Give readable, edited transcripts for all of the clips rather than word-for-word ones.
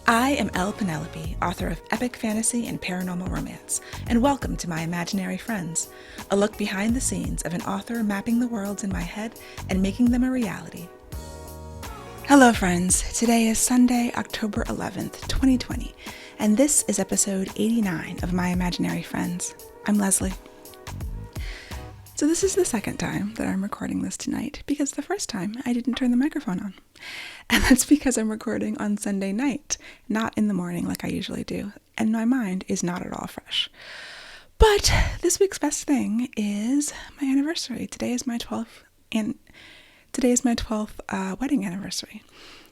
I am Penelope, author of epic fantasy and paranormal romance, and welcome to my imaginary friends, a look behind the scenes of an author mapping the worlds in my head and making them a reality. Hello friends, today is Sunday, October 11th, 2020, and this is episode 89 of My Imaginary Friends. I'm Leslie. So this is the second time that I'm recording this tonight, because the first time I didn't turn the microphone on. And that's because I'm recording on Sunday night, not in the morning like I usually do, and my mind is not at all fresh. But this week's best thing is my anniversary. Today is my 12th wedding anniversary.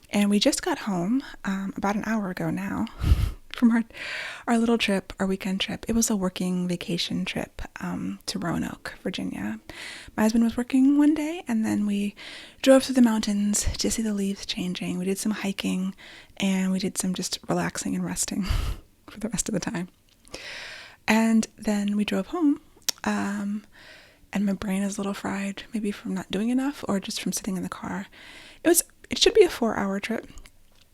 And we just got home about an hour ago now from our little trip, our weekend trip. It was a working vacation trip to Roanoke, Virginia. My husband was working one day, and then we drove through the mountains to see the leaves changing. We did some hiking, and we did some just relaxing and resting for the rest of the time. And then we drove home, and my brain is a little fried, maybe from not doing enough or just from sitting in the car. It should be a 4-hour trip,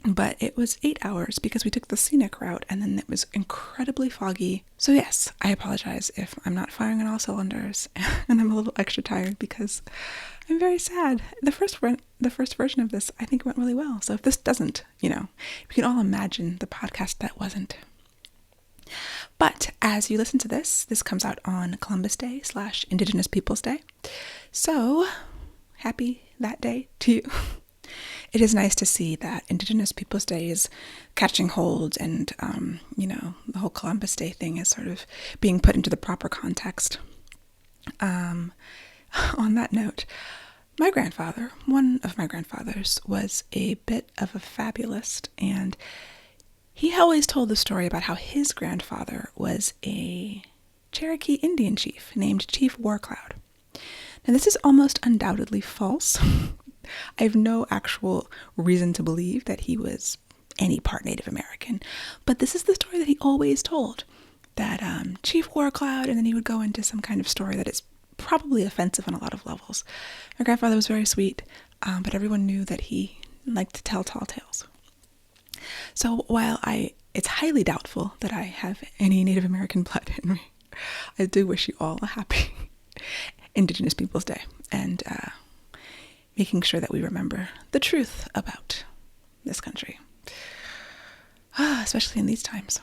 but it was 8 hours because we took the scenic route, and then it was incredibly foggy. So yes, I apologize if I'm not firing on all cylinders and I'm a little extra tired because I'm very sad. The first version of this, I think, went really well. So if this doesn't, we can all imagine the podcast that wasn't. But as you listen to this comes out on Columbus Day / Indigenous Peoples Day. So happy that day to you. It is nice to see that Indigenous Peoples Day is catching hold, and, the whole Columbus Day thing is sort of being put into the proper context. On that note, one of my grandfathers, was a bit of a fabulist, and he always told the story about how his grandfather was a Cherokee Indian chief named Chief Warcloud. Now, this is almost undoubtedly false. I have no actual reason to believe that he was any part Native American, but this is the story that he always told, that Chief Warcloud, and then he would go into some kind of story that is probably offensive on a lot of levels. My grandfather was very sweet, but everyone knew that he liked to tell tall tales. So while it's highly doubtful that I have any Native American blood in me, I do wish you all a happy Indigenous Peoples Day, and making sure that we remember the truth about this country, especially in these times.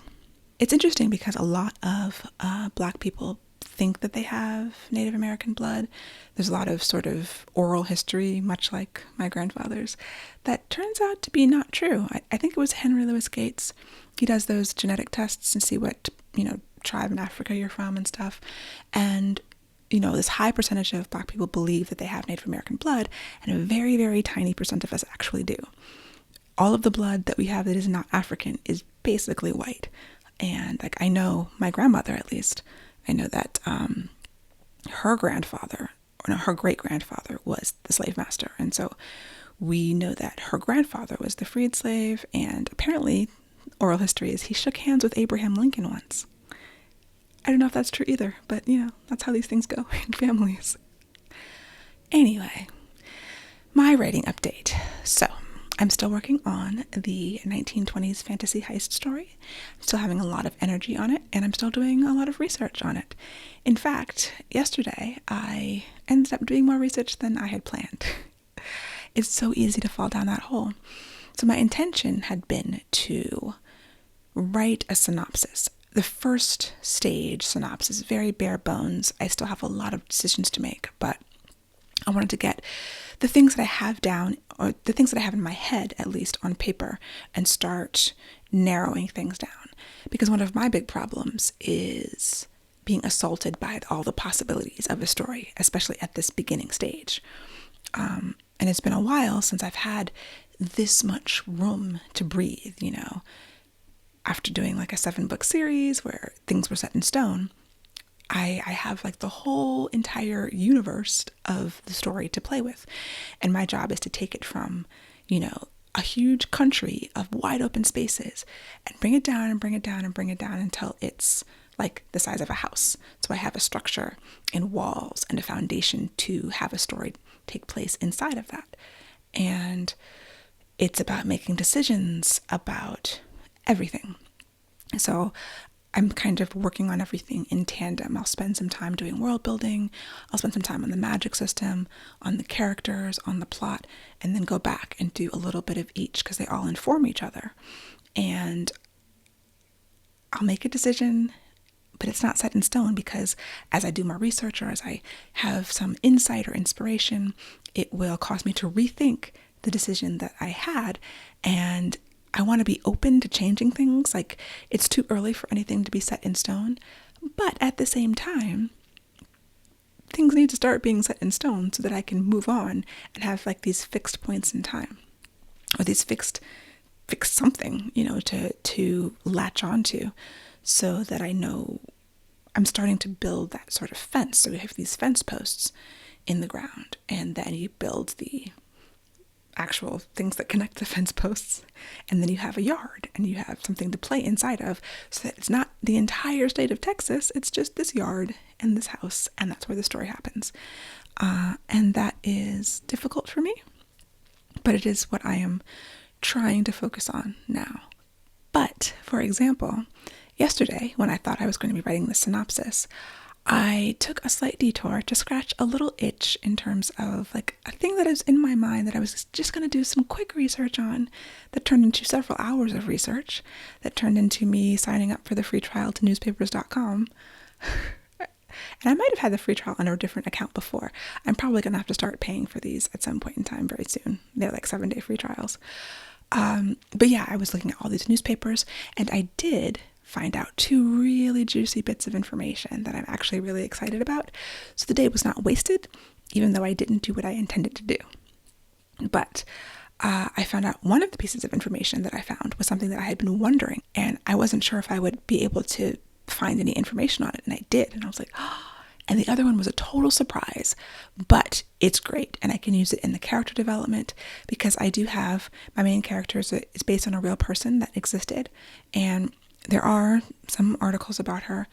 It's interesting because a lot of Black people think that they have Native American blood. There's a lot of sort of oral history, much like my grandfather's, that turns out to be not true. I think it was Henry Louis Gates. He does those genetic tests and see what, tribe in Africa you're from and stuff. And this high percentage of Black people believe that they have Native American blood, and a very, very tiny percent of us actually do. All of the blood that we have that is not African is basically white. And I know my grandmother, at least, I know that her great-grandfather was the slave master. And so we know that her grandfather was the freed slave, and apparently oral history is he shook hands with Abraham Lincoln once. I don't know if that's true either, but, that's how these things go in families. Anyway, my writing update. So, I'm still working on the 1920s fantasy heist story. I'm still having a lot of energy on it, and I'm still doing a lot of research on it. In fact, yesterday, I ended up doing more research than I had planned. It's so easy to fall down that hole. So my intention had been to write a synopsis. The first stage synopsis, very bare bones. I still have a lot of decisions to make, but I wanted to get the things that I have down, or the things that I have in my head, at least on paper, and start narrowing things down. Because one of my big problems is being assaulted by all the possibilities of a story, especially at this beginning stage. And it's been a while since I've had this much room to breathe, After doing a 7-book series where things were set in stone, I have the whole entire universe of the story to play with. And my job is to take it from, a huge country of wide open spaces and bring it down and bring it down and bring it down until it's the size of a house. So I have a structure and walls and a foundation to have a story take place inside of that. And it's about making decisions about everything. So I'm kind of working on everything in tandem. I'll spend some time doing world building. I'll spend some time on the magic system, on the characters, on the plot, and then go back and do a little bit of each because they all inform each other. And I'll make a decision, but it's not set in stone because as I do more research or as I have some insight or inspiration, it will cause me to rethink the decision that I had. And I want to be open to changing things. Like, it's too early for anything to be set in stone. But at the same time, things need to start being set in stone so that I can move on and have like these fixed points in time, or these fixed something, to latch onto, so that I know I'm starting to build that sort of fence. So we have these fence posts in the ground, and then you build the actual things that connect the fence posts, and then you have a yard and you have something to play inside of, so that it's not the entire state of Texas, it's just this yard and this house, and that's where the story happens. And that is difficult for me, but it is what I am trying to focus on now. But for example, yesterday when I thought I was going to be writing the synopsis, I took a slight detour to scratch a little itch in terms of like a thing that is in my mind that I was just going to do some quick research on, that turned into several hours of research, that turned into me signing up for the free trial to newspapers.com. And I might have had the free trial on a different account before. I'm probably going to have to start paying for these at some point in time very soon. They're like 7-day free trials. But yeah, I was looking at all these newspapers, and I did find out 2 really juicy bits of information that I'm actually really excited about. So the day was not wasted, even though I didn't do what I intended to do. But I found out one of the pieces of information that I found was something that I had been wondering, and I wasn't sure if I would be able to find any information on it, and I did. And I was like, oh. And the other one was a total surprise, but it's great, and I can use it in the character development, because I do have my main character is based on a real person that existed, and there are some articles about her,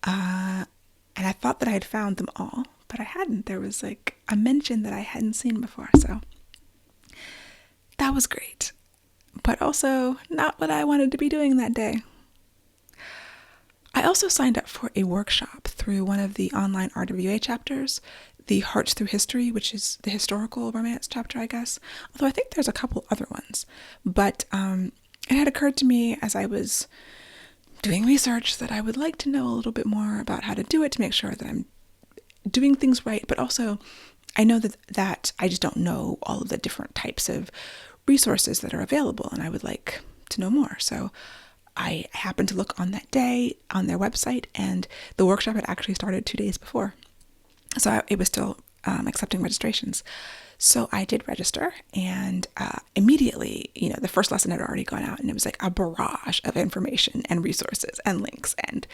and I thought that I had found them all, but I hadn't. There was like a mention that I hadn't seen before, so that was great, but also not what I wanted to be doing that day. I also signed up for a workshop through one of the online RWA chapters, the Hearts Through History, which is the historical romance chapter, I guess. Although I think there's a couple other ones. But it had occurred to me as I was doing research that I would like to know a little bit more about how to do it to make sure that I'm doing things right. But also, I know that I just don't know all of the different types of resources that are available, and I would like to know more. So I happened to look on that day on their website, and the workshop had actually started 2 days before. So it was still accepting registrations. So I did register, and immediately, the first lesson had already gone out, and it was like a barrage of information and resources and links. And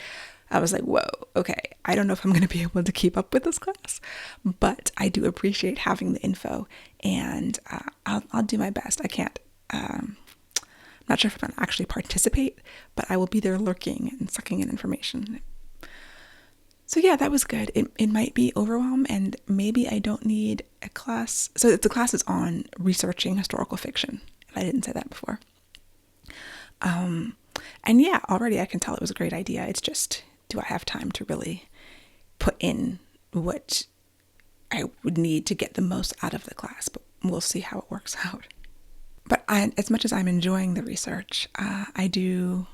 I was like, whoa, okay, I don't know if I'm going to be able to keep up with this class, but I do appreciate having the info, and I'll do my best. I can't, not sure if I'm going to actually participate, but I will be there lurking and sucking in information. So yeah, that was good. It might be overwhelm, and maybe I don't need a class. So the class is on researching historical fiction, if I didn't say that before. And yeah, already I can tell it was a great idea. It's just, do I have time to really put in what I would need to get the most out of the class? But we'll see how it works out. But as much as I'm enjoying the research, I do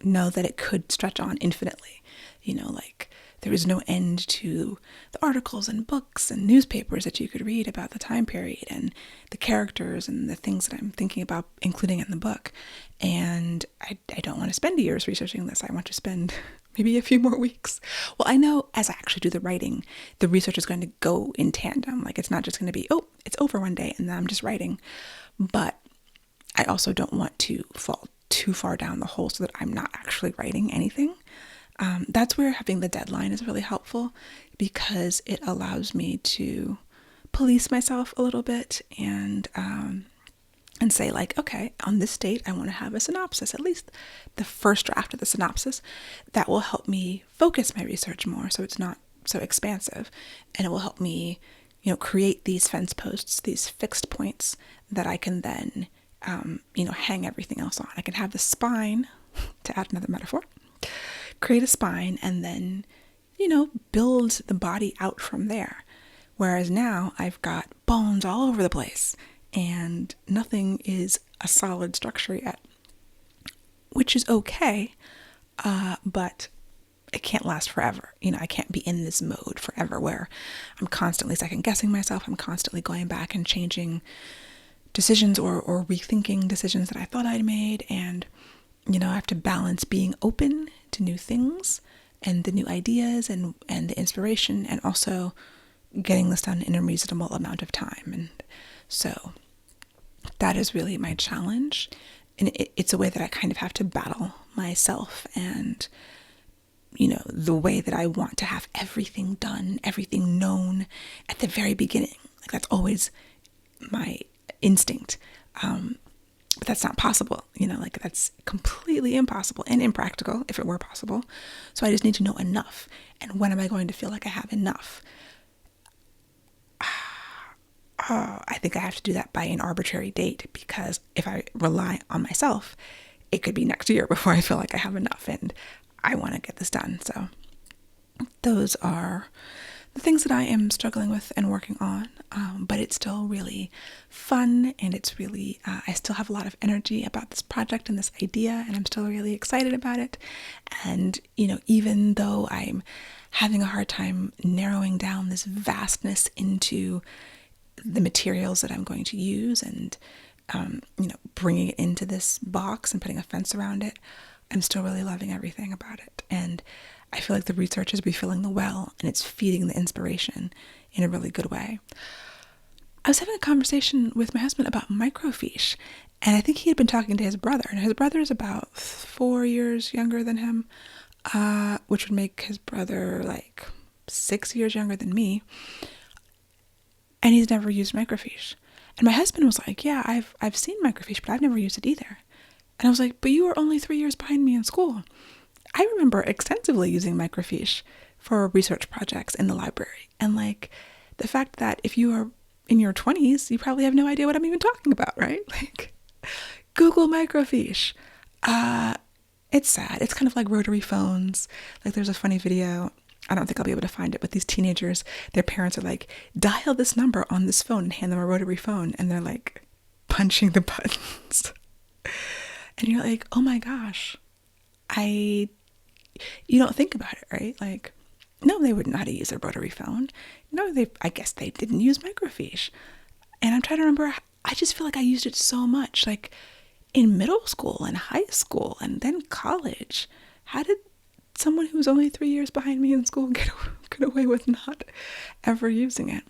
know that it could stretch on infinitely. Like there is no end to the articles and books and newspapers that you could read about the time period and the characters and the things that I'm thinking about including in the book. And I don't want to spend years researching this. I want to spend maybe a few more weeks. Well, I know as I actually do the writing, the research is going to go in tandem. Like it's not just going to be, oh, it's over one day and then I'm just writing. But I also don't want to fall too far down the hole so that I'm not actually writing anything. That's where having the deadline is really helpful, because it allows me to police myself a little bit and say like, okay, on this date, I want to have a synopsis, at least the first draft of the synopsis. That will help me focus my research more so it's not so expansive, and it will help me, create these fence posts, these fixed points that I can then hang everything else on. I can have the spine, to add another metaphor, create a spine and then, build the body out from there. Whereas now I've got bones all over the place and nothing is a solid structure yet, which is okay, but it can't last forever. I can't be in this mode forever where I'm constantly second guessing myself. I'm constantly going back and changing decisions or rethinking decisions that I thought I'd made. And, I have to balance being open to new things and the new ideas and the inspiration, and also getting this done in a reasonable amount of time. And so that is really my challenge. And it's a way that I kind of have to battle myself and, the way that I want to have everything done, everything known at the very beginning. Like, that's always my instinct. But that's not possible, that's completely impossible and impractical if it were possible. So I just need to know enough. And when am I going to feel like I have enough? I think I have to do that by an arbitrary date, because if I rely on myself, it could be next year before I feel like I have enough, and I want to get this done. So those are the things that I am struggling with and working on, but it's still really fun, and it's really, I still have a lot of energy about this project and this idea, and I'm still really excited about it. And, even though I'm having a hard time narrowing down this vastness into the materials that I'm going to use and, bringing it into this box and putting a fence around it, I'm still really loving everything about it. And I feel like the research is refilling the well, and it's feeding the inspiration in a really good way. I was having a conversation with my husband about microfiche, and I think he had been talking to his brother, and his brother is about 4 years younger than him, which would make his brother like 6 years younger than me, and he's never used microfiche. And my husband was like, yeah, I've seen microfiche, but I've never used it either. And I was like, but you were only 3 years behind me in school. I remember extensively using microfiche for research projects in the library. And like, the fact that if you are in your 20s, you probably have no idea what I'm even talking about, right? Like, Google microfiche. It's sad. It's kind of like rotary phones. Like, there's a funny video, I don't think I'll be able to find it, but these teenagers, their parents are like, dial this number on this phone, and hand them a rotary phone, and they're like punching the buttons. And you're like, oh my gosh, you don't think about it, right? Like, no, they wouldn't know how to use a rotary phone. No, I guess they didn't use microfiche. And I'm trying to remember, I just feel like I used it so much, like in middle school and high school and then college. How did someone who was only 3 years behind me in school get away with not ever using it?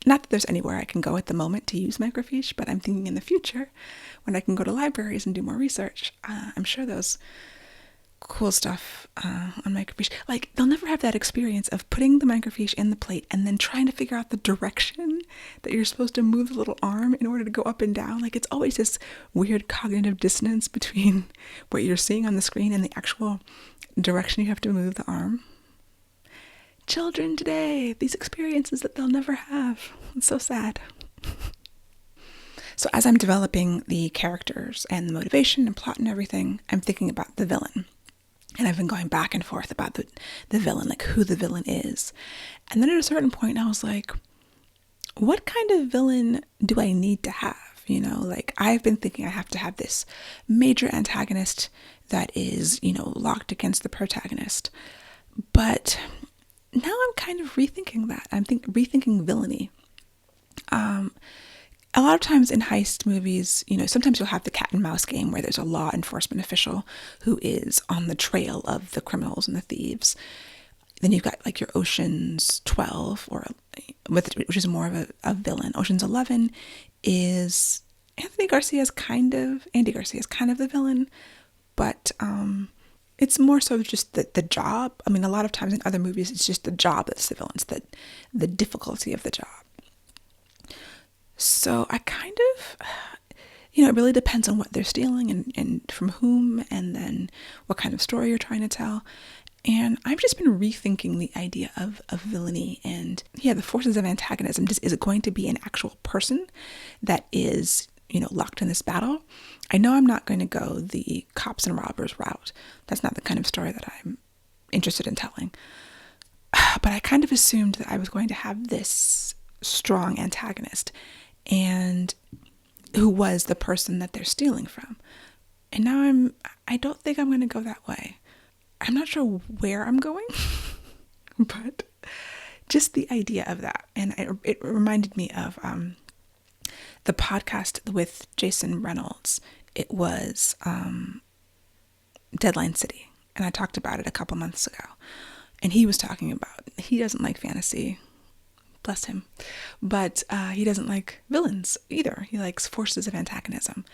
Not that there's anywhere I can go at the moment to use microfiche, but I'm thinking in the future when I can go to libraries and do more research, I'm sure those cool stuff on microfiche, like, they'll never have that experience of putting the microfiche in the plate and then trying to figure out the direction that you're supposed to move the little arm in order to go up and down. Like, it's always this weird cognitive dissonance between what you're seeing on the screen and the actual direction you have to move the arm. Children today, these experiences that they'll never have. It's so sad. So as I'm developing the characters and the motivation and plot and everything, I'm thinking about the villain. And I've been going back and forth about the villain, like who the villain is. And then at a certain point, I was like, what kind of villain do I need to have? Like, I've been thinking I have to have this major antagonist that is, locked against the protagonist. But now I'm kind of rethinking that. I'm rethinking villainy. A lot of times in heist movies, sometimes you'll have the cat and mouse game where there's a law enforcement official who is on the trail of the criminals and the thieves. Then you've got like your Ocean's 12, which is more of a villain. Ocean's 11 is Andy Garcia is kind of the villain, but it's more so just the job. I mean, a lot of times in other movies, it's just the job that's the villain. It's the difficulty of the job. So I kind of, it really depends on what they're stealing and from whom, and then what kind of story you're trying to tell. And I've just been rethinking the idea of villainy and, the forces of antagonism. Is it going to be an actual person that is locked in this battle. I know I'm not going to go the cops and robbers route. That's not the kind of story that I'm interested in telling. But I kind of assumed that I was going to have this strong antagonist, and who was the person that they're stealing from. And now I don't think I'm going to go that way. I'm not sure where I'm going, but just the idea of that. And it reminded me of the podcast with Jason Reynolds. It was Deadline City, and I talked about it a couple months ago. And he was talking about, he doesn't like fantasy, bless him, but he doesn't like villains either. He likes forces of antagonism.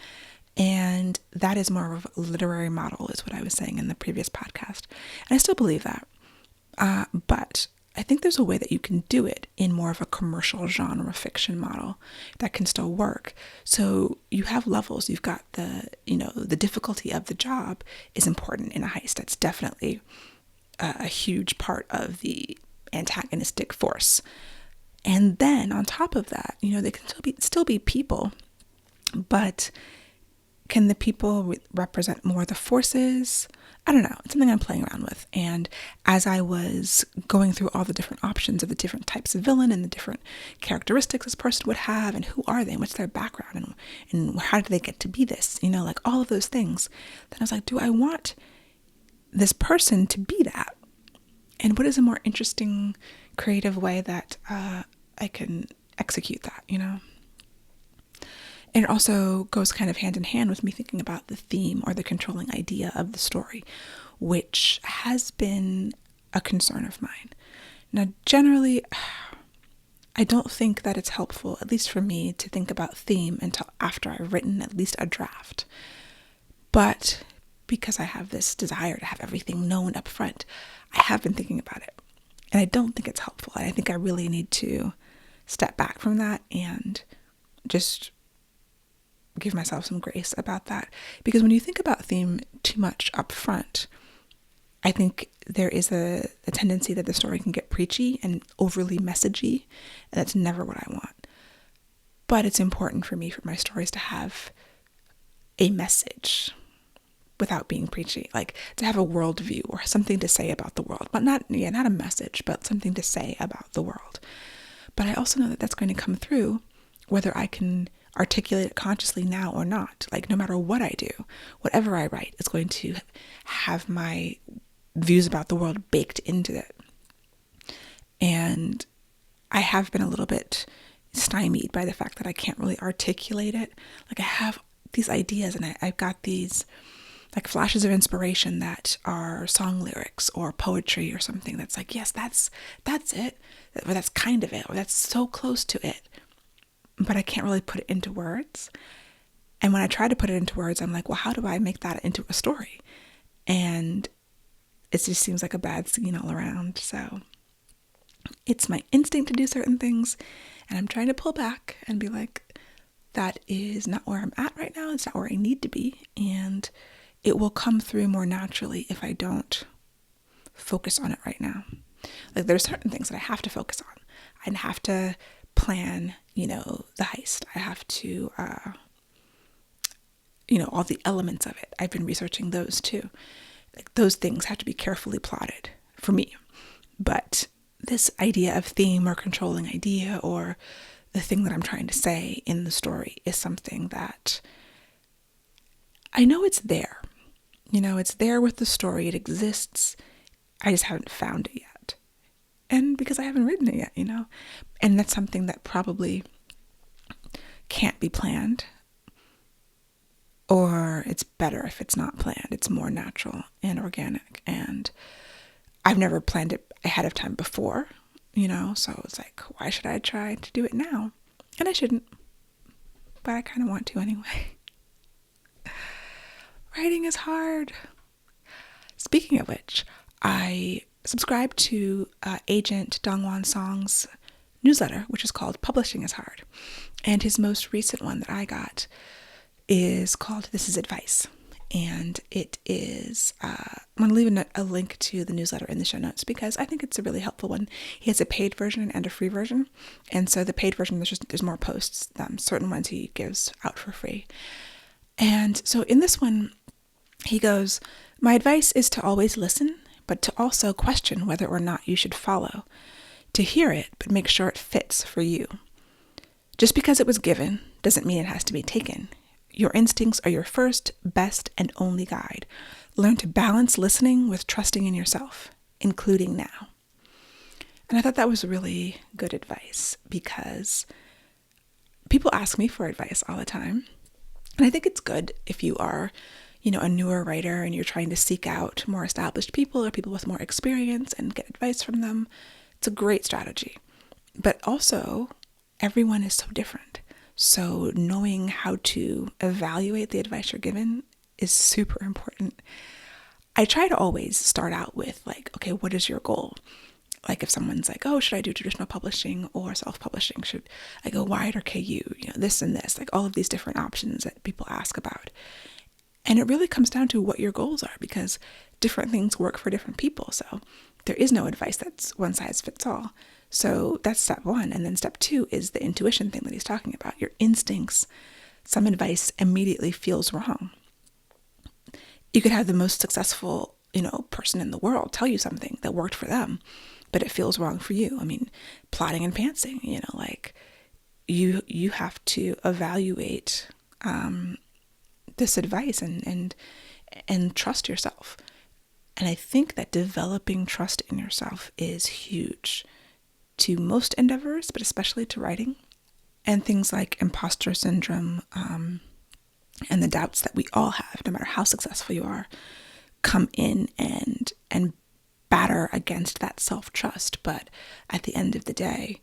And that is more of a literary model, is what I was saying in the previous podcast. And I still believe that. But I think there's a way that you can do it in more of a commercial genre fiction model that can still work. So you have levels. You've got the difficulty of the job is important in a heist. That's definitely a huge part of the antagonistic force. And then on top of that, they can still be people, but can the people represent more the forces? I don't know. It's something I'm playing around with. And as I was going through all the different options of the different types of villain and the different characteristics this person would have, and who are they, and what's their background, and how did they get to be this, like all of those things, then I was like, do I want this person to be that? And what is a more interesting, creative way that I can execute that, And it also goes kind of hand in hand with me thinking about the theme or the controlling idea of the story, which has been a concern of mine. Now, generally, I don't think that it's helpful, at least for me, to think about theme until after I've written at least a draft. But because I have this desire to have everything known up front, I have been thinking about it. And I don't think it's helpful. I think I really need to step back from that and just give myself some grace about that. Because when you think about theme too much up front, I think there is a tendency that the story can get preachy and overly messagey, and that's never what I want. But it's important for me, for my stories, to have a message without being preachy, like to have a worldview or something to say about the world, but not a message, but something to say about the world. But I also know that that's going to come through whether I can articulate it consciously now or not. Like, no matter what I do, whatever I write is going to have my views about the world baked into it. And I have been a little bit stymied by the fact that I can't really articulate it. Like, I have these ideas and I've got these like flashes of inspiration that are song lyrics or poetry or something that's like, yes, that's it, or that's kind of it, or that's so close to it. But I can't really put it into words. And when I try to put it into words, I'm like, well, how do I make that into a story? And it just seems like a bad scene all around. So it's my instinct to do certain things, and I'm trying to pull back and be like, that is not where I'm at right now. It's not where I need to be. And it will come through more naturally if I don't focus on it right now. Like, there's certain things that I have to focus on. I have to plan, the heist. I have to, all the elements of it. I've been researching those too. Like, those things have to be carefully plotted for me. But this idea of theme or controlling idea or the thing that I'm trying to say in the story is something that I know it's there. It's there with the story. It exists. I just haven't found it yet. And because I haven't written it yet, And that's something that probably can't be planned. Or it's better if it's not planned. It's more natural and organic. And I've never planned it ahead of time before, So it's like, why should I try to do it now? And I shouldn't. But I kind of want to anyway. Writing is hard. Speaking of which, I subscribe to Agent Dongwon Song's newsletter, which is called Publishing is Hard. And his most recent one that I got is called This is Advice. And it is, I'm going to leave a link to the newsletter in the show notes because I think it's a really helpful one. He has a paid version and a free version. And so the paid version, there's more posts. Certain ones he gives out for free. And so in this one, he goes, my advice is to always listen, but to also question whether or not you should follow. To hear it, but make sure it fits for you. Just because it was given doesn't mean it has to be taken. Your instincts are your first, best, and only guide. Learn to balance listening with trusting in yourself, including now. And I thought that was really good advice because people ask me for advice all the time. And I think it's good if you are, a newer writer and you're trying to seek out more established people or people with more experience and get advice from them. It's a great strategy. But also, everyone is so different. So knowing how to evaluate the advice you're given is super important. I try to always start out with okay, what is your goal? Like if someone's like, oh, should I do traditional publishing or self-publishing? Should I go wide or KU? This and this, all of these different options that people ask about. And it really comes down to what your goals are because different things work for different people. So there is no advice that's one size fits all. So that's step one. And then step two is the intuition thing that he's talking about. Your instincts, some advice immediately feels wrong. You could have the most successful, person in the world tell you something that worked for them, but it feels wrong for you. I mean, plotting and pantsing, you have to evaluate this advice and trust yourself. And I think that developing trust in yourself is huge to most endeavors, but especially to writing. And things like imposter syndrome and the doubts that we all have, no matter how successful you are, come in and batter against that self-trust. But at the end of the day,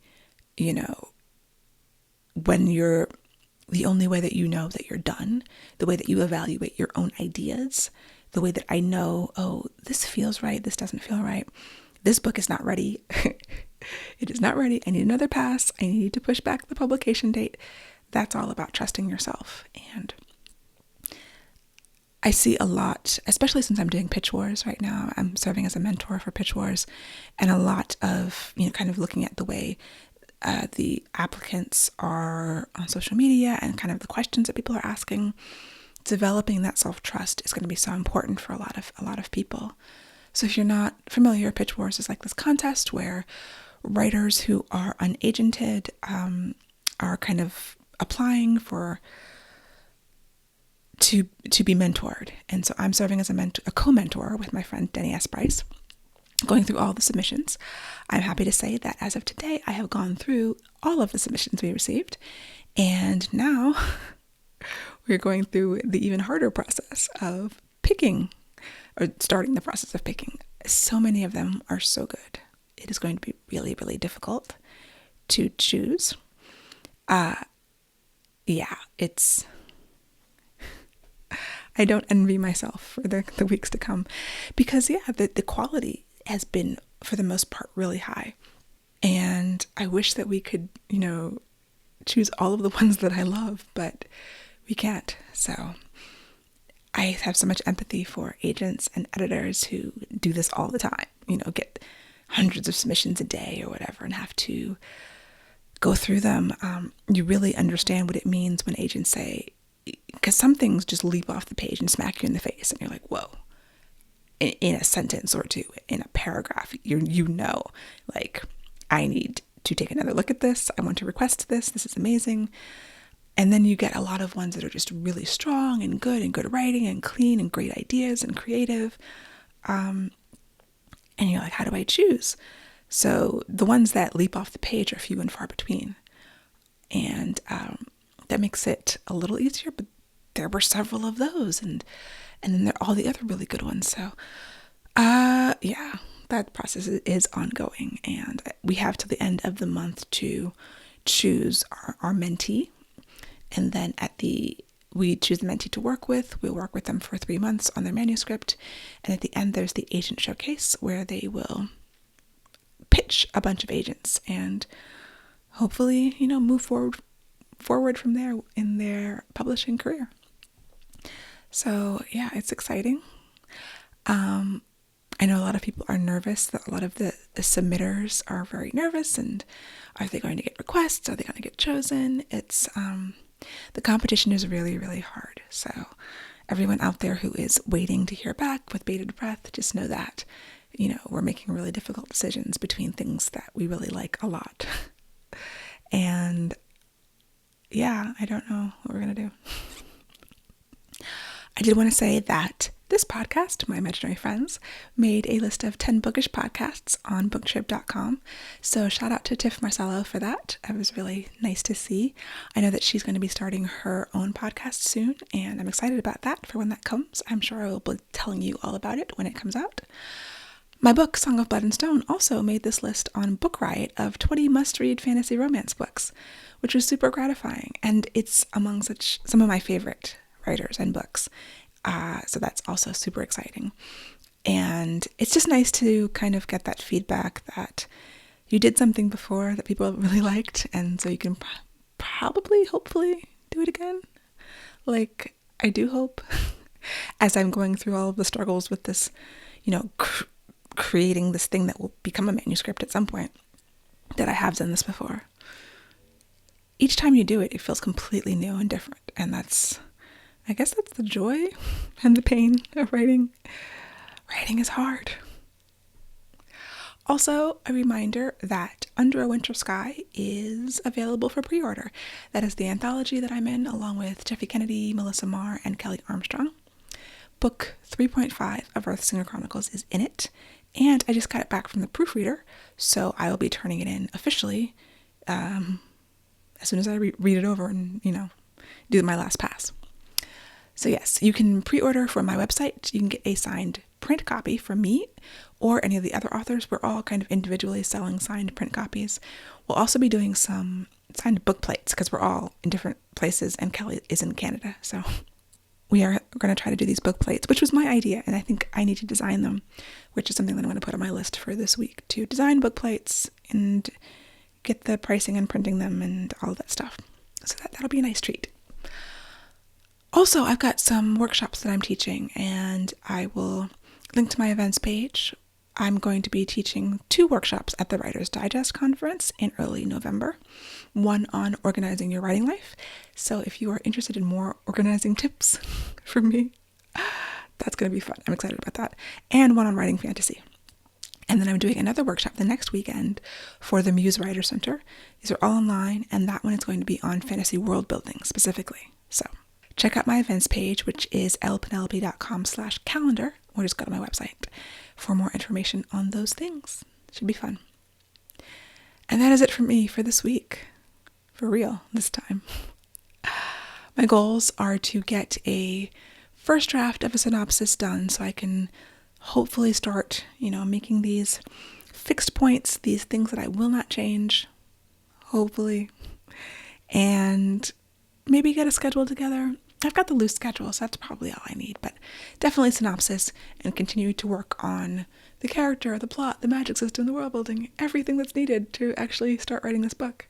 when you're the only way that you know that you're done, the way that you evaluate your own ideas, the way that I know, oh, this feels right, this doesn't feel right, this book is not ready, it is not ready, I need another pass, I need to push back the publication date. That's all about trusting yourself. And I see a lot, especially since I'm doing Pitch Wars right now, I'm serving as a mentor for Pitch Wars, and a lot of, kind of looking at the way the applicants are on social media and kind of the questions that people are asking. Developing that self-trust is going to be so important for a lot of people. So if you're not familiar, Pitch Wars is like this contest where writers who are unagented are kind of applying to be mentored. And so I'm serving as a co-mentor with my friend Denny S. Bryce, going through all the submissions. I'm happy to say that as of today, I have gone through all of the submissions we received. And now we're going through the even harder process of picking, or starting the process of picking. So many of them are so good. It is going to be really, really difficult to choose. I don't envy myself for the weeks to come because, the quality has been, for the most part, really high. And I wish that we could, choose all of the ones that I love, but we can't. So I have so much empathy for agents and editors who do this all the time, get hundreds of submissions a day or whatever and have to go through them. You really understand what it means when agents say, because some things just leap off the page and smack you in the face and you're like, whoa, in a sentence or two, in a paragraph, I need to take another look at this. I want to request this. This is amazing. And then you get a lot of ones that are just really strong and good writing and clean and great ideas and creative. And you're like, how do I choose? So the ones that leap off the page are few and far between. And that makes it a little easier, but there were several of those. And then there are all the other really good ones. So, that process is ongoing. And we have till the end of the month to choose our mentee. And then we choose the mentee to work with. We'll work with them for 3 months on their manuscript. And at the end, there's the agent showcase where they will pitch a bunch of agents and hopefully, move forward from there in their publishing career. So yeah, it's exciting. I know a lot of people are nervous, that a lot of the submitters are very nervous, and are they going to get requests? Are they going to get chosen? It's, the competition is really, really hard. So everyone out there who is waiting to hear back with bated breath, just know that, we're making really difficult decisions between things that we really like a lot. And yeah, I don't know what we're going to do. I did want to say that this podcast, My Imaginary Friends, made a list of 10 bookish podcasts on booktrip.com. So shout out to Tiff Marcello for that. It was really nice to see. I know that she's going to be starting her own podcast soon, and I'm excited about that for when that comes. I'm sure I will be telling you all about it when it comes out. My book, Song of Blood and Stone, also made this list on Book Riot of 20 must-read fantasy romance books, which was super gratifying, and it's among some of my favorite writers and books. So that's also super exciting. And it's just nice to kind of get that feedback that you did something before that people really liked, and so you can probably, hopefully, do it again. Like, I do hope, as I'm going through all of the struggles with this, creating this thing that will become a manuscript at some point, that I have done this before. Each time you do it, it feels completely new and different, and I guess that's the joy and the pain of writing. Writing is hard. Also, a reminder that Under a Winter Sky is available for pre-order. That is the anthology that I'm in, along with Jeffy Kennedy, Melissa Marr, and Kelly Armstrong. Book 3.5 of Earthsinger Chronicles is in it, and I just got it back from the proofreader, so I will be turning it in officially as soon as I read it over and, do my last pass. So yes, you can pre-order from my website. You can get a signed print copy from me or any of the other authors. We're all kind of individually selling signed print copies. We'll also be doing some signed book plates because we're all in different places, and Kelly is in Canada. So we are going to try to do these book plates, which was my idea, and I think I need to design them, which is something that I'm going to put on my list for this week, to design book plates and get the pricing and printing them and all of that stuff. So that'll be a nice treat. Also, I've got some workshops that I'm teaching, and I will link to my events page. I'm going to be teaching 2 workshops at the Writer's Digest conference in early November. One on organizing your writing life. So if you are interested in more organizing tips from me, that's going to be fun. I'm excited about that. And one on writing fantasy. And then I'm doing another workshop the next weekend for the Muse Writer Center. These are all online, and that one is going to be on fantasy world building specifically. So check out my events page, which is lpenelope.com/calendar, or just go to my website for more information on those things. Should be fun. And that is it for me for this week. For real, this time. My goals are to get a first draft of a synopsis done so I can hopefully start, making these fixed points, these things that I will not change, hopefully, and maybe get a schedule together. I've got the loose schedule, so that's probably all I need, but definitely synopsis, and continue to work on the character, the plot, the magic system, the world building, everything that's needed to actually start writing this book.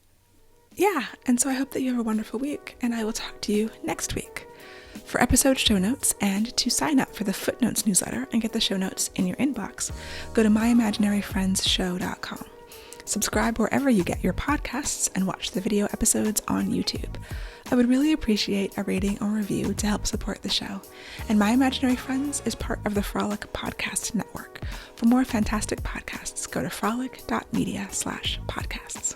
Yeah, and so I hope that you have a wonderful week, and I will talk to you next week. For episode show notes and to sign up for the Footnotes newsletter and get the show notes in your inbox, go to myimaginaryfriendsshow.com. Subscribe wherever you get your podcasts and watch the video episodes on YouTube. I would really appreciate a rating or review to help support the show. And My Imaginary Friends is part of the Frolic Podcast Network. For more fantastic podcasts, go to frolic.media/podcasts.